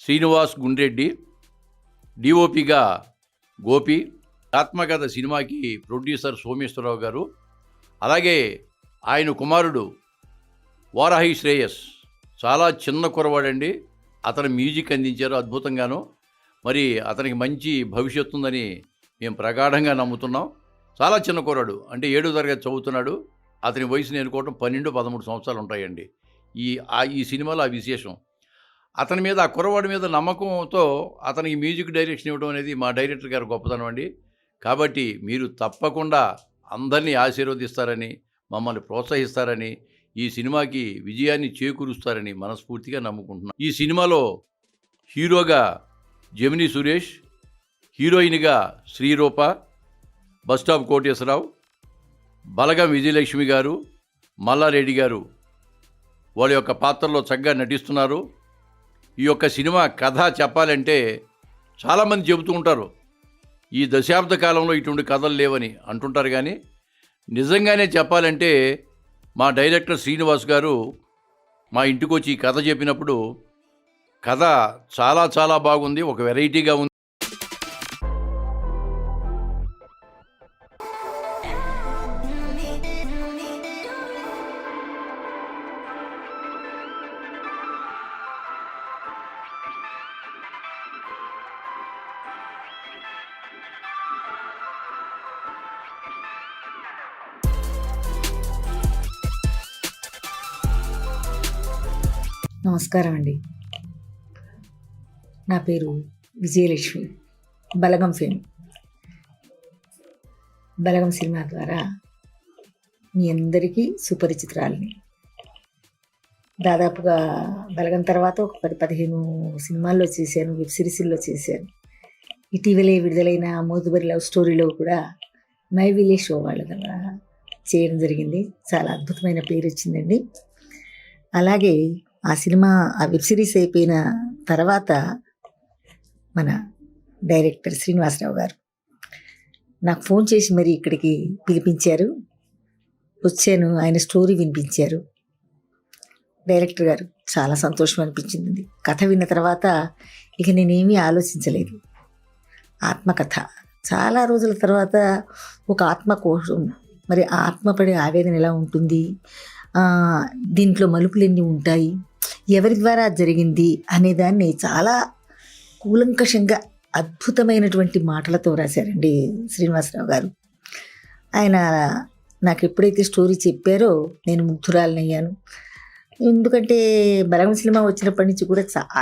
శ్రీనివాస్ గుండ్రెడ్డి, డిఓపిగా గోపి, ఆత్మకథ సినిమాకి ప్రొడ్యూసర్ సోమేశ్వరరావు గారు, అలాగే ఆయన కుమారుడు వారాహి శ్రేయస్, చాలా చిన్న కురవాడండి. అతను మ్యూజిక్ అందించారు అద్భుతంగాను. మరి అతనికి మంచి భవిష్యత్తు ఉందని మేము ప్రగాఢంగా నమ్ముతున్నాం. చాలా చిన్న కుర్రాడు, అంటే 7వ తరగతి చదువుతున్నాడు. అతని వయసు నేను అనుకోవటం 12-13 సంవత్సరాలు ఉంటాయండి. ఈ సినిమాలో ఆ విశేషం. అతని మీద, ఆ కుర్రవాడి మీద నమ్మకంతో అతనికి మ్యూజిక్ డైరెక్షన్ ఇవ్వడం అనేది మా డైరెక్టర్ గారు గొప్పతనం అండి. కాబట్టి మీరు తప్పకుండా అందరినీ ఆశీర్వదిస్తారని, మమ్మల్ని ప్రోత్సహిస్తారని, ఈ సినిమాకి విజయాన్ని చేకూరుస్తారని మనస్ఫూర్తిగా నమ్ముకుంటున్నాం. ఈ సినిమాలో హీరోగా జెమిని సురేష్, హీరోయిన్గా శ్రీరూప, బస్టాప్ కోటేశ్వరరావు, బలగం విజయలక్ష్మి గారు, మల్లారెడ్డి గారు వాళ్ళ యొక్క పాత్రలో చక్కగా నటిస్తున్నారు. ఈ యొక్క సినిమా కథ చెప్పాలంటే చాలామంది చెబుతూ ఉంటారు, ఈ దశాబ్ద కాలంలో ఇటువంటి కథలు లేవని అంటుంటారు. కానీ నిజంగానే చెప్పాలంటే మా డైరెక్టర్ శ్రీనివాస్ గారు మా ఇంటికి వచ్చి ఈ కథ చెప్పినప్పుడు కథ చాలా చాలా బాగుంది, ఒక వెరైటీగా ఉంది. నమస్కారం అండి. నా పేరు విజయలక్ష్మి. బలగం ఫేమ్, బలగం సినిమా ద్వారా మీ అందరికీ సుపరిచితురాలిని. దాదాపుగా బలగం తర్వాత ఒక 10-15 సినిమాల్లో చేశాను, వెబ్ సిరీస్లో చేశాను. ఇటీవలే విడుదలైన మోదుబరి లవ్ స్టోరీలో కూడా మై విలేజ్ షో వాళ్ళ ద్వారా చేయడం జరిగింది. చాలా అద్భుతమైన పేరు వచ్చిందండి. అలాగే ఆ సినిమా, ఆ వెబ్ సిరీస్ అయిపోయిన తర్వాత మన డైరెక్టర్ శ్రీనివాసరావు గారు నాకు ఫోన్ చేసి మరి ఇక్కడికి పిలిపించారు. వచ్చాను, ఆయన స్టోరీ వినిపించారు. డైరెక్టర్ గారు చాలా సంతోషం అనిపించింది. కథ విన్న తర్వాత ఇక నేనేమీ ఆలోచించలేదు. ఆత్మకథ, చాలా రోజుల తర్వాత ఒక ఆత్మ కోసం, మరి ఆ ఆత్మ పడే ఆవేదన ఎలా ఉంటుంది, దీంట్లో మలుపులు ఎన్ని ఉంటాయి, ఎవరి ద్వారా జరిగింది అనేదాన్ని చాలా కూలంకషంగా అద్భుతమైనటువంటి మాటలతో రాశారండి శ్రీనివాసరావు గారు. ఆయన నాకు ఎప్పుడైతే స్టోరీ చెప్పారో నేను ముగ్ధురాలనయ్యాను. ఎందుకంటే బలగం సినిమా వచ్చినప్పటి నుంచి కూడా చాలా